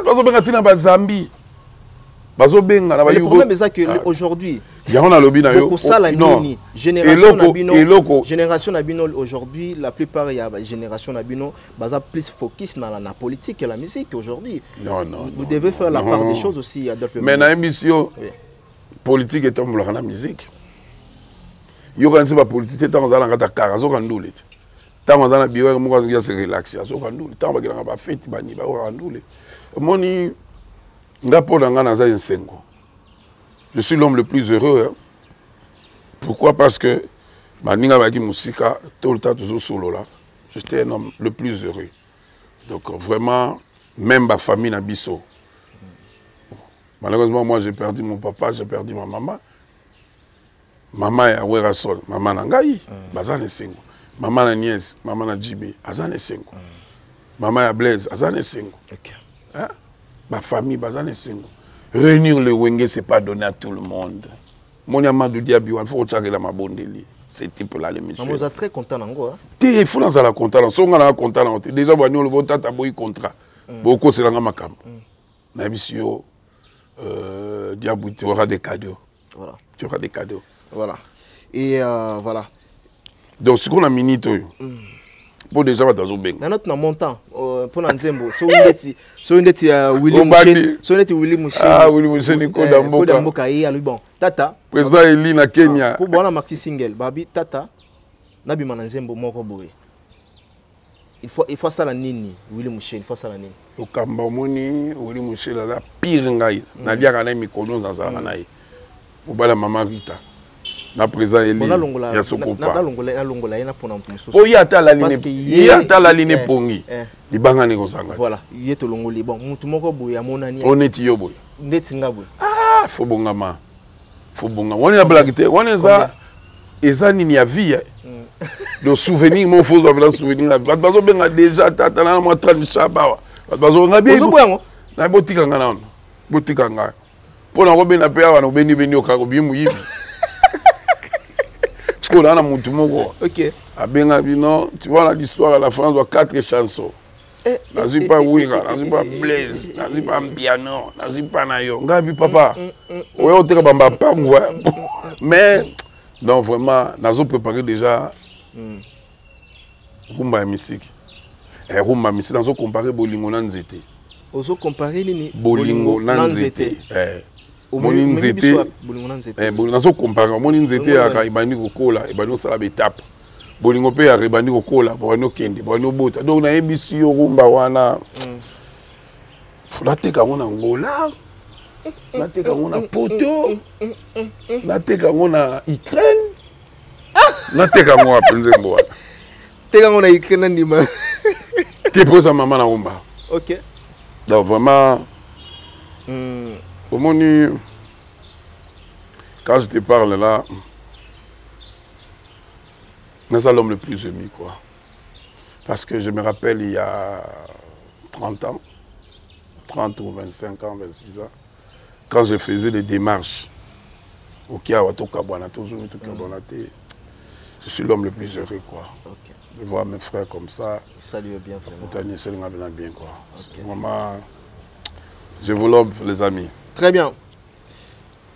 Bazo benga tina ba Zambie. Bazo benga na ba. Le problème est ça que aujourd'hui il y a on a lobby na yo. Non. Génération Nabino aujourd'hui, la plupart il y a génération Nabino baza plus focus dans la politique et la musique aujourd'hui. Non. Vous devez faire la part des choses aussi Adolphe. Mais na émission politique et tombe la musique. Yo quand c'est pas politique, c'est dans la ngata karazo kandoule. Tant dans la bio mo ko se relaxer so kandoule. Tant ba kila ba fête bani ba kandoule. Moni ngapo na ngana za nsengo. Je suis l'homme le plus heureux. Hein. Pourquoi? Parce que Maninga Baki Moussika, tout le temps toujours solo là. J'étais un homme le plus heureux. Donc vraiment, même ma famille n'a biso. Malheureusement, moi j'ai perdu mon papa, j'ai perdu ma maman. Maman est à Werasol, maman Nangaï, Bazane Sengo. Maman na nièce, maman na Djibé, Azane Sengo. Maman à Blaise, Azane Sengo. Hein? Ma famille, Bazane Sengo. Réunir le Wenge, ce n'est pas donné à tout le monde. Mon Amadou Diaby, il faut que la mabondeli. Ce type-là, les messieurs. Vous êtes très content, hein? Il faut que la content. Si on a content, déjà, on a un contrat. Beaucoup, c'est la makam. Monsieur Diaby, tu auras des cadeaux. Voilà. Tu auras des cadeaux. Voilà. Et voilà. Donc, ce qu'on a mis, pour déjà dans un beng. Dans notre montant, pour l'Anzembo, si on est William Mouchen, si on est William Mouchen. Ah, William Mouchen, Nicolas Mboka. Bon, Tata. Président Eli na Kenya. Pour bon, maxi single, Babi, Tata, Nabi Mananzembo, Moko Boé. Il faut ça la nini, William Mouchen, il faut ça la nini. Au Kambamoni, William Mouchen, la pire ngaï. Nadia Ganaï, Mikono, Zazanaï. Au bas la maman Rita. Na président Eli ya sokopa na longola ina pona mtumiso o yata la ligne yata la ligne pongi libanga ne kosanga voilà yeto longoli bon mutu moko boya monani oneti yo boy ndeti ngabwe fo bonga woni ya blague woni eza nini ya vie le souvenir mon faux avec le souvenir bazo benga déjà tata na mo 30 chaba bazo ngabi zo boyango na botika ngana botika ngana pona ko bena pe wana beni okako bimu yibi. On a mon ok. Tu vois l'histoire à la France, 4 chansons. Nazi pas Ouira, nazi pas Blaise, nazi pas piano, nazi pas Nayo. Ngabi papa. Ouais, on te bamba pas mais donc vraiment, nazo préparé déjà rumba musique. Et rumba musique, nazo comparer Bolingo na Nzete. Ozo comparer nini? Bolingo na Nzete. Moni Nzete, nazo comparer moni Nzete aka ibani kokola, ibani sala betape. Bolingo pe ya ibani kokola, bano kende, bano bota. Donc na ebisi yo rumba wana. Nateka ngona Angola. Nateka ngona Poto. Nateka ngona Ukraine. Nateka ngona Penzembo. Teka ngona Ukraine ndima. T'es pour sa maman na rumba. OK. Donc vraiment quand je te parle là, c'est l'homme le plus aimé, quoi. Parce que je me rappelle, il y a 30 ans, 30 ou 25 ans, 26 ans, quand je faisais des démarches au je suis l'homme le plus heureux, quoi. Okay. De voir mes frères comme ça. Salut bien, vraiment. Bien, quoi. Okay. Vraiment, je vous love, les amis. Très bien.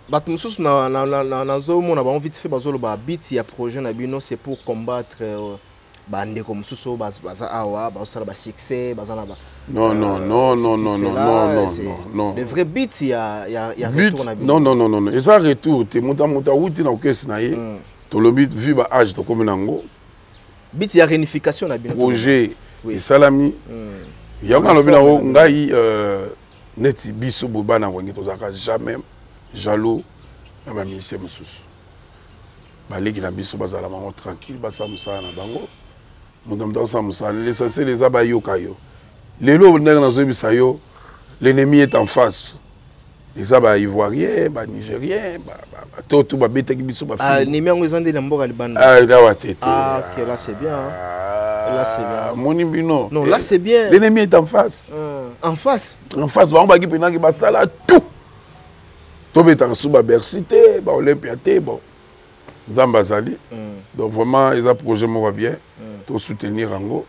Batmoussous on a vite fait bazolo ba beat ya projet na bino c'est pour combattre bande comme Sousso, baza awa, baza ba succès, baza na ba. Non. Le vrai beat, il y a retour na bino. Non. Et ça retour, te muta wuti na okesi na ye. To le beat vu ba âge to comme nango. Beat il y a réunification na bino. Projet et salami. Il y a quand le bina ngai neti biso boba na wengi to zaka jamais jaloux na ba musicien mususu. Baleki na biso bazala mango tranquille basa musala na bango. Muta sa musala l'essentiel les abayoka yo. L'ennemi est en face. Les Ivoiriens, les Nigériens, tout ok, là c'est bien. Là c'est bien. Non, là c'est bien. L'ennemi est en face. En face. En face, on va tout. Tout est en sous Bercité, Olympia, bon. Zambazali. Donc vraiment, ils ont projet moi bien. Tout soutenir Rango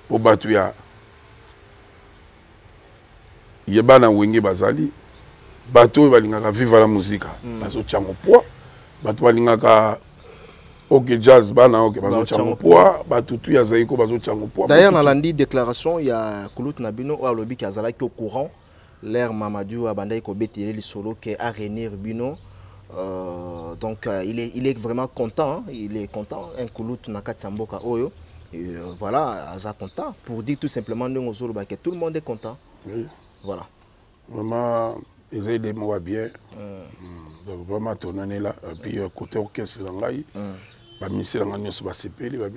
pour battre. Yebana wenge bazali bato balingaka vivre la musique bazo tchango poa bato balingaka ok jazz bana ok bazo tchango poa bato tu ya zaiko bazo tchango poa. D'ailleurs dans l'andi déclaration il y a Koulout Nabino au lobby kazala qui au courant l'air Mamadou abandai ko betele li solo ke a réunir Bino donc il est vraiment content il est content un Koulout nakati samboka oyo et voilà aza content pour dire tout simplement que tout le monde est content. Oui. Voilà. Vraiment, ils aident moi bien. Donc vraiment, on est là. Puis côté orchestre, la mission va se payer, moi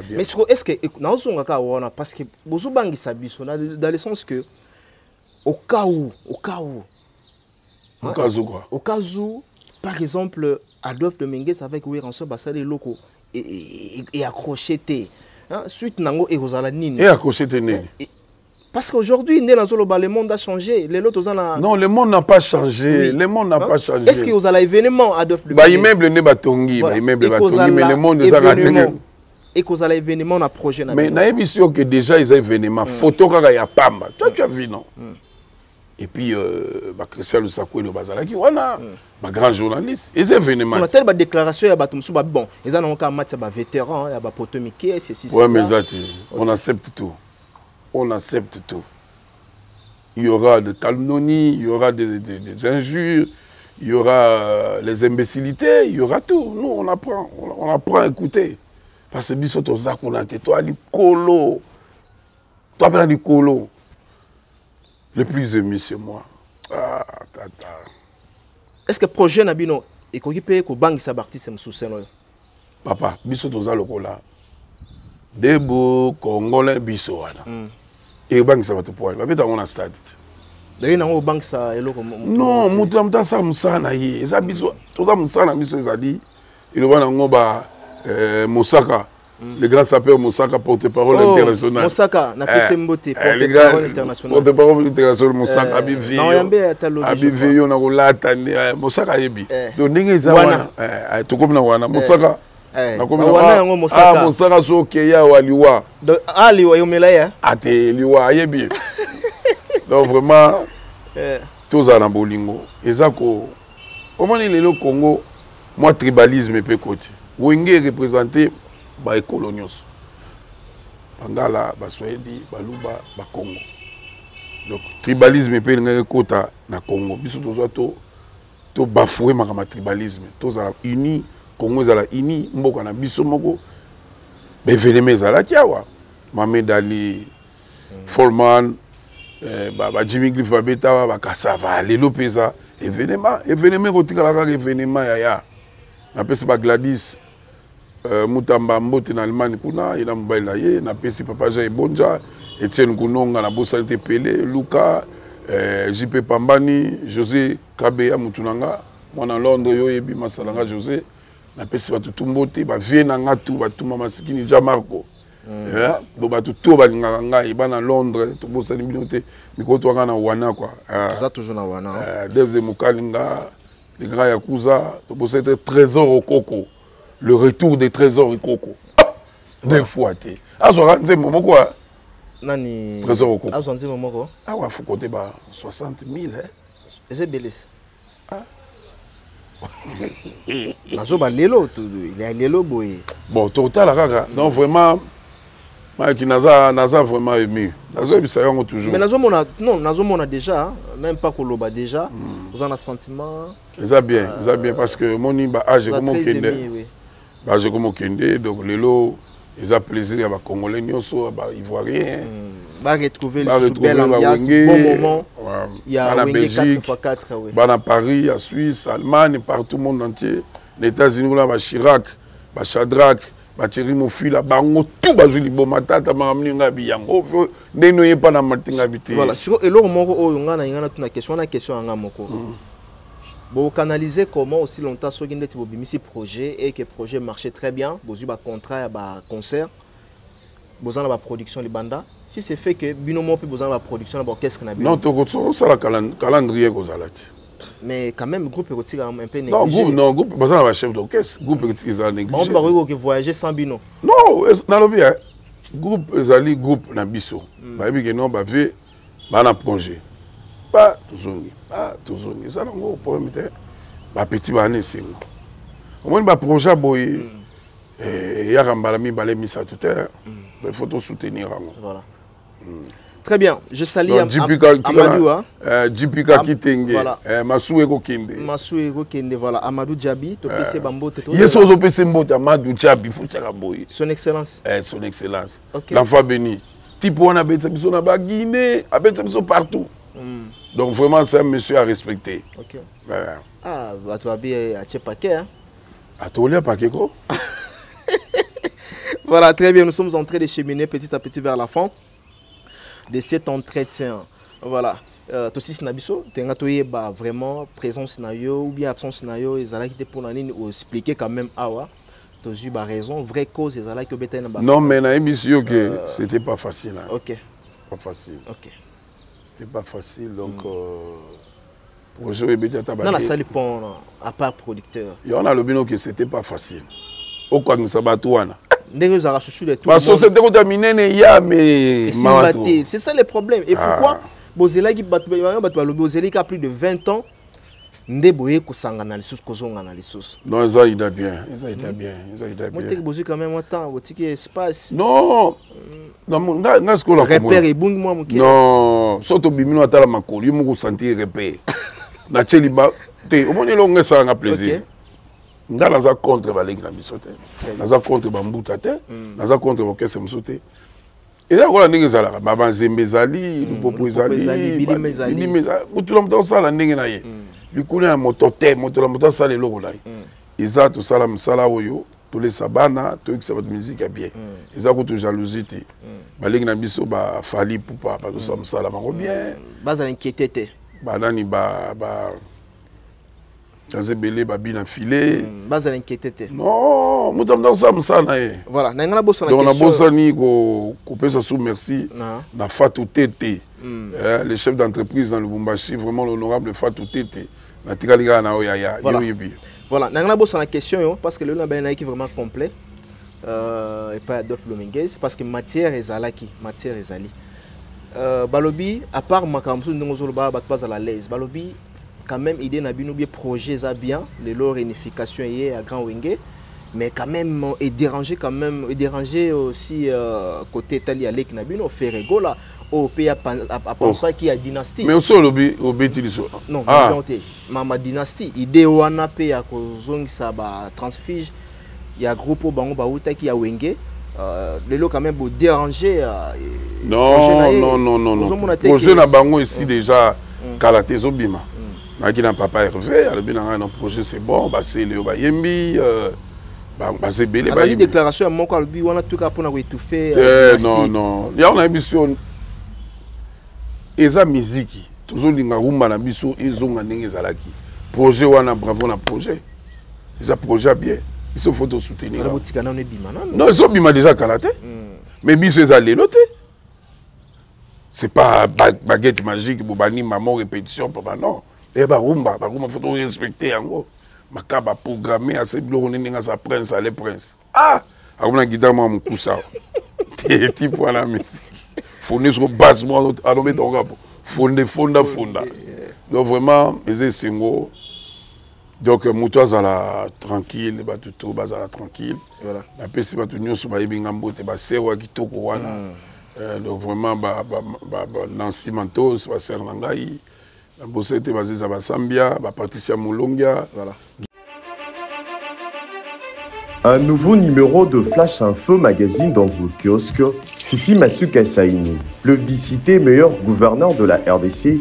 bien. Mais est-ce que parce que vous avez dans le sens que au cas où par exemple Adolphe Dominguez avec Wiranso Bassali locaux et accroché suite nango et Rosala Nini. Et accroché Nini. Parce qu'aujourd'hui, le monde a changé. Non, le monde n'a pas changé. Oui. Le monde n'a pas changé. Est-ce que vous avez l'événement Adolphe Dominguez? Immeuble n'est pas tongi, immeuble mais le monde est événement. Et que vous avez l'événement dans projet. Mais il y a sûr que déjà ils ont événement. Photo quand il y a pamba. Toi tu as vu non? Et puis Christian Lusako le Bazalaki, voilà, ma grand journaliste. Ils ont événement. On a telle déclaration, il y a bon, ils ont encore un vétéran, il y a Poto Mickey, c'est si. Ouais, mais on accepte tout. On accepte tout. Il y aura des calomnies, il y aura des injures, il y aura les imbécilités, il y aura tout. Nous, on apprend à écouter. Parce que biso to zakonate, toi du colo. Toi ben du colo. Le plus aimé c'est moi. Ah, tata. Est-ce que projet nabino et ko kipe ko bangi sa artiste msuseno? Papa, biso to za lokola. Debo Congolais biso wana. Et banque ça va te pouvoir. Va peut-être on a stade. D'ailleurs non banque ça eloko. Non, mutu ça musana yi. Eza biso, tout ça musana biso ezali. Il va na ngoba Mosaka. Le grand sapeur Mosaka porte-parole international. Mosaka na Pesembote porte-parole international. Porte-parole international Mosaka abivi. Na yambe atalobi. Abivi yo na kolata Mosaka yebi. Donc ndenge eza wana. To comme na wana Mosaka. Mosaka soke ya waliwa. Aliwa yomela ya. Ate liwa yebi. Donc vraiment tous en bolingo. Ezako. Comment il est le Congo? Moi tribalisme pe côté. Wenge représenté ba colonios. Bangala, ba Swahili, ba Luba, ba Congo. Donc tribalisme pe ngere kota na Congo. Biso tozo to bafouer makama tribalisme. Tous en uni Congo zala ini mboka na biso moko beveleme zala kiawa Mamed Ali Folman ba Jimmy Cliff babeta ba Kasava lelo pesa événement kotika la événement ya na pesa ba Gladys Mutamba Mbote na Allemagne kuna ina mobile ye na pesa papa Jean Bonja Etienne Kunonga na Bosalite Pelé Luka JP Pambani José Kabeya Mutunanga mwana Londres yo yebi masalanga José na pesi batu tumbote ba vie na ngatu batu mama sikini ja Marco bo batu to balinga ngai bana Londres to bosali binote mikoto ngana wana quoi ça toujours na wana Devze Mukalinga les grands yakuza to bosete trésor au coco le retour des trésors au coco deux fois té azora nze momo quoi nani trésor au coco azora nze momo quoi wa fukote ba 60 000 c'est belé Nazo ba lelo il est lelo boy. Bon, total kaka. Donc vraiment qui naza vraiment ému. Nazo bisa yango toujours. Mais nazo mona déjà, même pas koloba déjà. Vous en a sentiment. Ça bien parce que moni ba âge comme kende. Ba je comme kende donc lelo ils ont plaisir à Congolais nyonso ba ivoirien. Va retrouver le bel ambiance, bon moment. Il y a en Belgique, 4x4 oui. À Paris, à Suisse, Allemagne, partout le monde entier. Les États-Unis là, ba Chirac, ba Shadrach, ba Thierry Mofi là, bango tout ba joli bon matata ma mninga biyango. Nenoye pas na matinga bité. Voilà, sur et loro moko oyo ngana ngana tuna question anga moko. Bon, canaliser comment aussi longtemps sur une lettre bimisi projet et que le projet marchait très bien, bozu ba contrat ba concert, bozana ba production les banda. Si c'est fait que binomo puis bozana ba production l'orchestre na non to ça la calendrier kozalati. Mais quand même groupe est un peu négligé. Non, groupe bozana ba chef d'orchestre, groupe est négligé. On va voyager sans bino. Non, na lobi groupe ezali groupe na biso. Ba yebi que non ba ve ba na projet. Pas toujours. Ça n'a pas problème. Ba petit bané c'est. Au moins ba projet boy ya rambalami balé misa tout terre. Il faut tout soutenir. Voilà. Très bien. Je salue Amadou. Jipika Kitenge. Masou Ego Kende. Masou Ego Kende. Voilà. Amadou Djabi. Topese Bambo. Yes, on peut se mbote Amadou Djabi. Son Excellence. Son Excellence. L'enfant béni. Type on a besoin de la Guinée, a besoin partout. Donc vraiment, c'est un monsieur à respecter. Ok. Ah, tu as bien à paquet. À toi, il paquet quoi? Voilà, très bien. Nous sommes en train de cheminer petit à petit vers la fin de cet entretien. Voilà. Aussi, Sinabiso, tu as vraiment présence ou bien absence ou pour nous expliquer quand même tu as eu raison, vraie cause non, mais na émission que c'était pas facile. Hein. Ok. Pas facile. Ok. C'était pas facile, donc pour jouer dans la salle pont à part producteur. Il y en a le bino que c'était pas facile. Au quoi nous sabatouana. C'est ça le problème. Et pourquoi Bozela qui a plus de 20 ans, Ndeboye Kosangana les sous Kozongana les sous. Non, ça il a bien. Ça il a bien. Moi, tu as quand même un temps, tu as espace. Non. Non, na skola repère et bung moi mon non, surtout bimino atala makoli, mo ko sentir repère. Na cheli ba te, o moni longa ça nga plaisir. Ndala za contre balengi na bisote. Na za contre bambuta te, na za contre bokese msote. Et là voilà ndenge zala ba banzembe zali, lupopo zali, bilime zali. Utula mta sala ndenge na ye. Likule na motote, motola mta sala eloko na ye. Eza to sala msala oyo. Tous les sabana, tous les sabana musique est bien. Ils ont toute jalousie. Baling na biso ba fali poupa parce que ça me sala mango bien. Bas inquiété. Ba nani ba Zebele ba bina filé. Bas inquiété. Non, mutam dans ça me sala e. Voilà, nangana bossa na question. Donc na bossa ni ko pesa sous merci. Na Fatou Tete. Le chef d'entreprise dans le Lubumbashi, vraiment l'honorable Fatou Tete. Na tikaliga na oyaya. Voilà, nous avons posé la question parce que le nom est vraiment complet. Et pas Adolphe Dominguez, parce que matière est zalaki, matière est zali. Balobi, à part ma campus, nous avons pas à la l'aise. Balobi, quand même, idée n'a bien oublié projet ça bien, le réunification est à Grand Wenge, mais quand même, et déranger quand même, et déranger aussi côté Italie avec Nabino, Ferrego là, au pays à penser qu'il y a dynastie. Mais aussi au Bétilis. Non, ma dynastie, idée où on a payé à cause ça va transfige, il y a groupe au bango baouta qui a Wenge. Les lots quand même pour déranger. Non. Projet na bango ici déjà Kalaté Zobima. Naki na papa Hervé, alors bien un projet c'est bon, bah c'est le Bayembi. C'est belle. La déclaration à mon cas, on a tout cas pour étouffer. Non. Il y a une émission. Et ça musique. Toujours linga rumba na biso ezonga ndenge zalaki. Projet wana bravo na projet. Ça projet bien. Il se faut soutenir. Non, ils ont bima déjà Kalaté. Mais biso ezali loté. C'est pas baguette magique bobani maman répétition papa non. Et rumba faut respecter yango. Makaba programmé assez bleu ninga sa prince à les prince. Ah, akuna guitare moi mon cousa. Ti voilà musique. Fondé sur base moi à nommer ton rap. Fonda. Donc vraiment les singo Donc moto azala tranquille, batuto bazala tranquille. Voilà. La pesi batu nyonso ba yebinga mbote ba serwa kitoko wana. Donc vraiment Nancy Mantos ba ser nangai. La bosete bazeza ba Sambia, ba Patricia Moulongia. Voilà. Un nouveau numéro de Flash Info Magazine dans vos kiosques. Fifi Masuka Saini, plébiscité meilleur gouverneur de la RDC,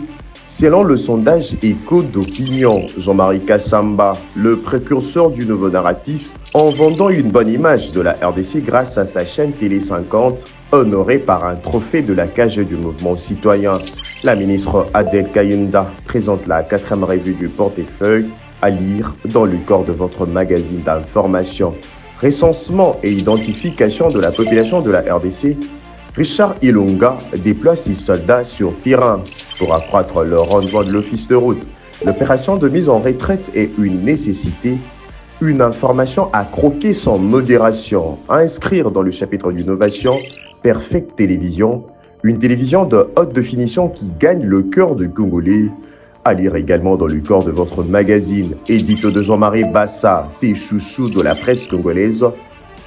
selon le sondage Écho d'opinion. Jean-Marie Kassamba, le précurseur du nouveau narratif, en vendant une bonne image de la RDC grâce à sa chaîne Télé 50, honorée par un trophée de la cage du mouvement citoyen. La ministre Adel Kayunda présente la 4e revue du portefeuille à lire dans le corps de votre magazine d'information. Recensement et identification de la population de la RDC, Richard Ilunga déploie 6 soldats sur terrain pour accroître le rendement de l'office de route. L'opération de mise en retraite est une nécessité, une information à croquer sans modération, à inscrire dans le chapitre d'innovation, Perfect Télévision, une télévision de haute définition qui gagne le cœur du Congolais. À lire également dans le corps de votre magazine, édito de Jean-Marie Bassa, ses chouchous de la presse congolaise,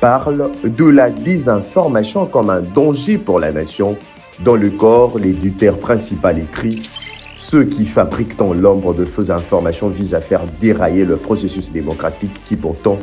parle de la désinformation comme un danger pour la nation. Dans le corps, l'éditeur principal écrit « Ceux qui fabriquent dans l'ombre de fausses informations visent à faire dérailler le processus démocratique qui pourtant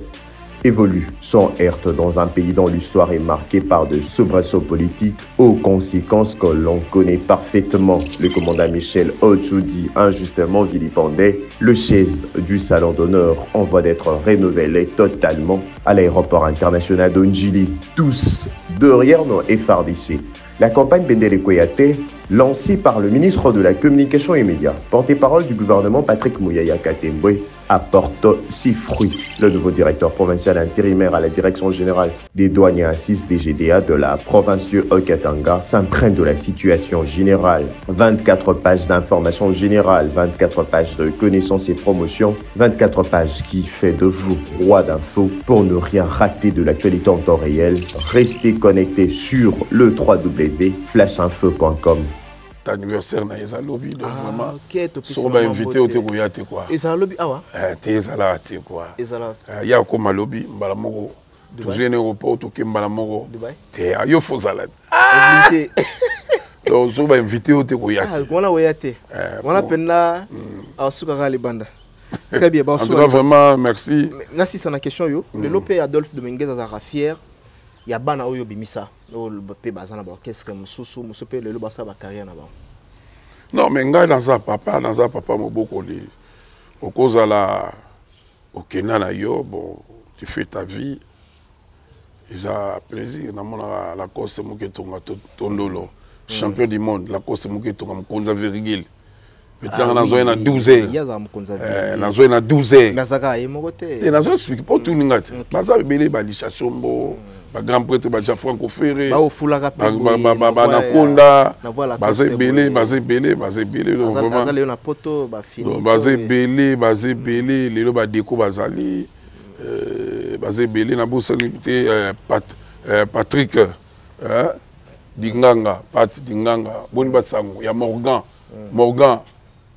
évolue sans heurte dans un pays dont l'histoire est marquée par de soubresauts politiques aux conséquences que l'on connaît parfaitement. Le commandant Michel Ochoudi, injustement vilipendé, le chaise du salon d'honneur en voie d'être renouvelé totalement à l'aéroport international d'Ondjili. Tous derrière nos FRDC. La campagne Bendele Koyate, lancée par le ministre de la Communication et Médias, porte-parole du gouvernement Patrick Mouyaya Katembwe, apporte ses fruits. Le nouveau directeur provincial intérimaire à la direction générale des douanes et assises DGDA de la province du Haut-Katanga s'imprègne de la situation générale. 24 pages d'informations générales, 24 pages de connaissances et promotions, 24 pages qui fait de vous roi d'infos pour ne rien rater de l'actualité en temps réel. Restez connectés sur le www.flashinfo.com. Anniversaire na eza lobby donc vraiment OK to so ba invité au te koya te quoi eza lobby awa te ezala te quoi ezala ya ko lobby mbala moko toujours ne report to ke mbala moko te ayo fozala obligé donc so ba invité au te koya te on a oya te on a penna asuka ga libanda très bien en tout cas vraiment merci merci sana question yo le lopé Adolphe Dominguez azara fier ya bana oyo bimisa o pe bazana ba qu'est-ce que mususu pe le basa ba carrière na ba non mais ngai dans un papa moboko li okozala okena na yo bon tu fais ta vie ils a plaisir na mona la course moke tonga tondolo champion du monde la course moke tonga mkonza virgile petit na zo na 12 yaza mkonza na zo na 12 ngazaka ye mokote te na zo explique pas tout ningati baza belé ba lisha sombo ba grand prêtre ba Franco Ferré ba ofulaka pe ba nakonda baza belé donc vraiment bazali na poto ba fini baza belé lelo ba déco bazali baza belé na bosali te Patrick Dinganga boni basango ya Morgan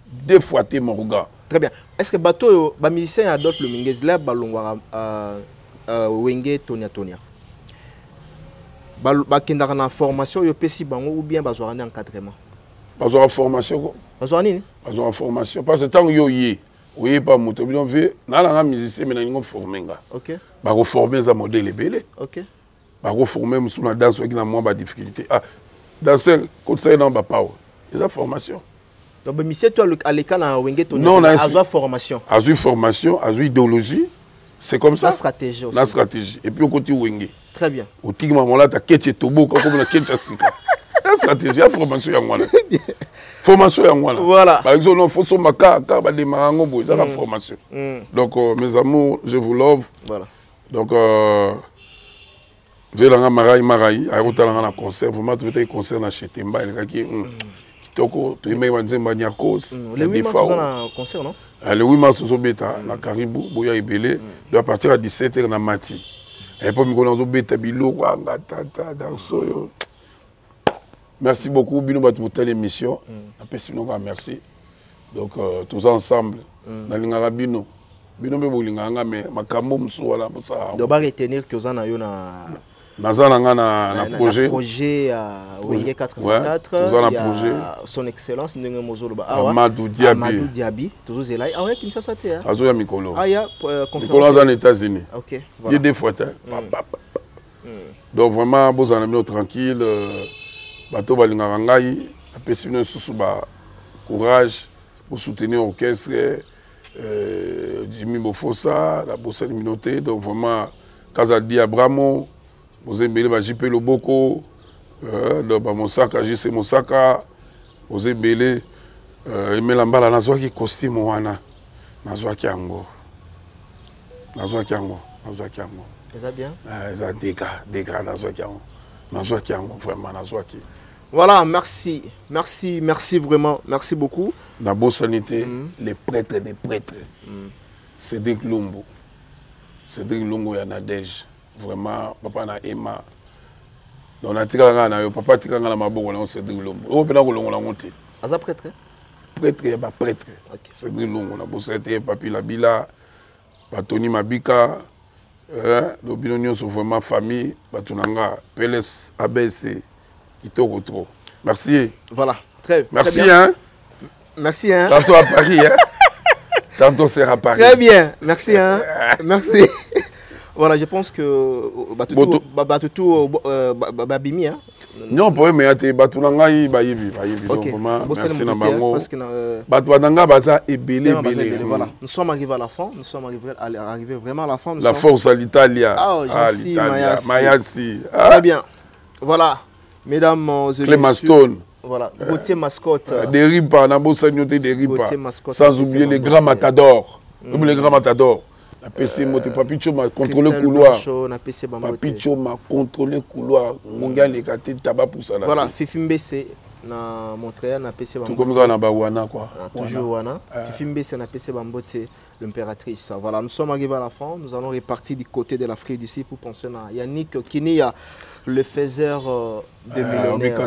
deux fois te Morgan. Très bien. Est-ce que bateau ba musicien Adolphe Dominguez là balongwa wenge Tonia ba kindaka na formation yo pesi bango ou bien bazwa en encadrement bazwa formation bazwa nini bazwa formation parce que tant yo yi oui pas moto bien vu na la musicien mais na ngo former nga OK ba ko former za modèle belé OK ba ko former musu na danse qui na moins ba difficulté danser conseil dans ba pao les formation. Donc, monsieur, toi, à l'école, on a une formation. A une formation, a une idéologie. C'est comme ça. La stratégie aussi. La stratégie. Et puis, au côté Wenge. Très bien. Au tigre, là, tu as Ketche Tobo, comme on a Ketche Sika. La stratégie, la formation, il y a formation, il y a voilà. Par exemple, il faut que Maka, des Marango, c'est la formation. Donc, mes amours, je vous love. Voilà. Donc, j'ai la Maraï, à un concert, vous m'avez trouvé un concert dans Chetemba, il y a Toko, tu imagines Nzemba Nyakos. Le 8 mars, on a un concert, non? Le 8 mars, on a la Caribou, Boya et Belé, doit partir à 17h dans Mati. Et puis, on a un Bilo, merci beaucoup, Bino pour telle émission. Merci. Donc, tous ensemble, dans l'Ingarabino, bino mpe bolinganga mais makambo mosusu wana mosala donc baretenir que oza na yo na naza nanga na projet ya Wenge 84 oza na projet son excellence ndenge mozoloba Amadou Diaby tozozela awa Kinshasa te azoya mikolo aya conférence aux États-Unis OK voilà deux fois donc vraiment bozana bino tranquille bato balingaka ngai apesi bino susu ba courage pour soutenir orchestre Jimmy Bofosa la bossa communauté donc vraiment Kazadi Abramo vous embelez ba JP Loboko donc ba Mosaka JC Mosaka vous embelez Emela Mbala nazwaki costume wana nazwaki yango ça bien ça dégâts nazwaki yango vraiment nazwaki. Voilà, merci vraiment, merci beaucoup. La bonne sanité, les prêtres des prêtres. Cédric Lumbu et Nadège. Vraiment, papa na Emma. Donc, on a tiré papa tiré na maboko na Cédric Lumbu. On peut pas kolongo la monter. Aza prêtre? Prêtre et pas prêtre. Cédric Lumbu, on a bossé papi la bila, Tony Mabika, le binonio sont vraiment famille, Batunanga, Peles, ABC. Trop. Merci. Voilà, très bien. Merci, hein. Merci, hein. Tantôt à Paris, hein. Tantôt c'est à Paris. Très bien, merci, hein. Merci. Voilà, je pense que Babimi, hein. Non, pour mais tu Batunanga, Bayivi. Ok. Merci Nabango. Batouadanga, Baza et Belé. Voilà, nous sommes arrivés à la fin. Nous sommes arrivés vraiment à la fin. La force à l'Italie. Ah, Jassi, Mayassi. Très bien. Voilà. Mesdames et messieurs, voilà, Gauthier Mascotte. Des ripas, sans oublier les grands matadors. Les grands matadors. La PC Moté, Papicho m'a contrôlé le couloir. Papicho m'a contrôlé le couloir. Mon gars, les gâtés, tabac pour ça. Voilà, Fifi Mbese, na Montréal, na PC Bambote. Tout comme ça, na Bawana, quoi. Toujours Wana. Fifi Mbese, na PC Bambote, l'impératrice. Voilà, nous sommes arrivés à la fin. Nous allons repartir du côté de l'Afrique du Sud pour penser à Yannick Kinia. Le faiseur de millionnaire.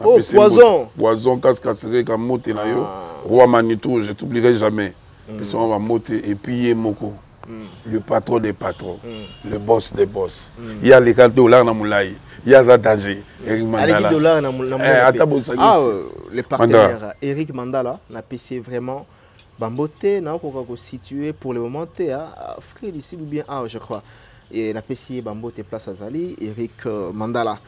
Oh, Poison. Poison, Kaskasireka, Mote Nayo. Roi Manitou, je t'oublierai jamais. Parce qu'on va monter et puis Moko. Le patron des patrons. Le boss des boss. Il y a les $4 dans Moulaï. Il y a Zadanger. Eric Mandala. Les partenaires. Eric Mandala, n'a PC vraiment. Bambote, n'a pas situé pour le moment. Frère ici ou bien je crois. Et la PCI Bambote Place Azali, Eric Mandala.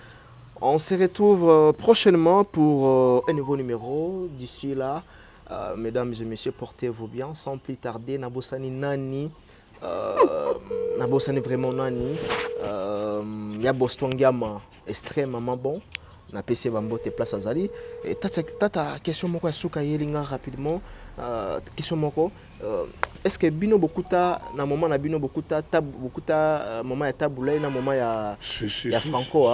On se retrouve prochainement pour un nouveau numéro. D'ici là, mesdames et messieurs, portez-vous bien. Sans plus tarder, Nabosani Nani. Nabosani vraiment Nani. Yabostongama extrêmement bon. Na PC Bambote Place Azali. Et tata question moko asuka yelinga rapidement. Question moko. Est-ce que bino bokuta na moment na bino bokuta moment ya tabula na moment ya Franco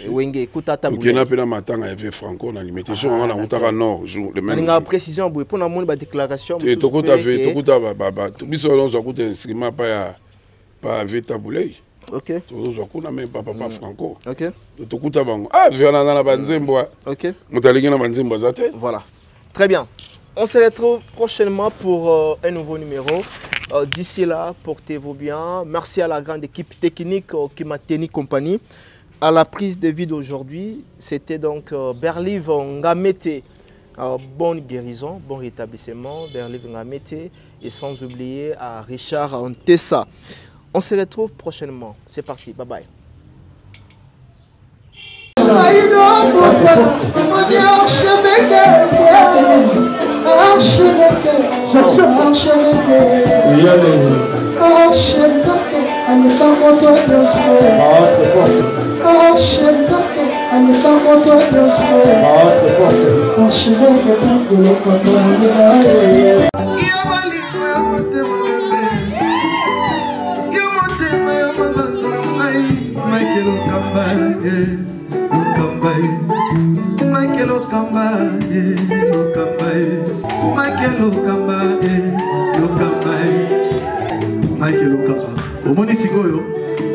Wenge kuta tabula. Okena pena matanga ya Franco na limité sur on a utaka nord jour le même. Ninga précision boy pour na monde ba déclaration. Tokuta ba biso on zakuta instrument pa tabula. OK. Toujours kuna même papa Franco. OK. Tokuta bango. Viana na banzembo. OK. Motalinga na banzembo zate. Voilà. Très bien. On se retrouve prochainement pour un nouveau numéro. D'ici là, portez-vous bien. Merci à la grande équipe technique qui m'a tenu compagnie. À la prise de vie d'aujourd'hui, c'était donc Berliv Ngamete. Bonne guérison, bon rétablissement, Berliv Ngamete. Et sans oublier à Richard Ntessa. On se retrouve prochainement. C'est parti. Bye bye.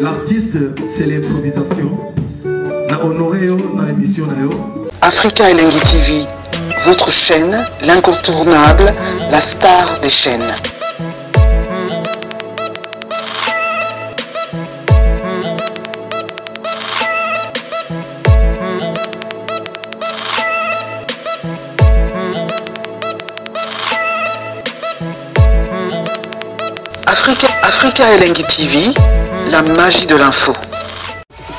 L'artiste, c'est l'improvisation. Na honoré dans l'émission. Africa Elengi TV, votre chaîne, l'incontournable, la star des chaînes. Africa Elengi TV, la magie de l'info.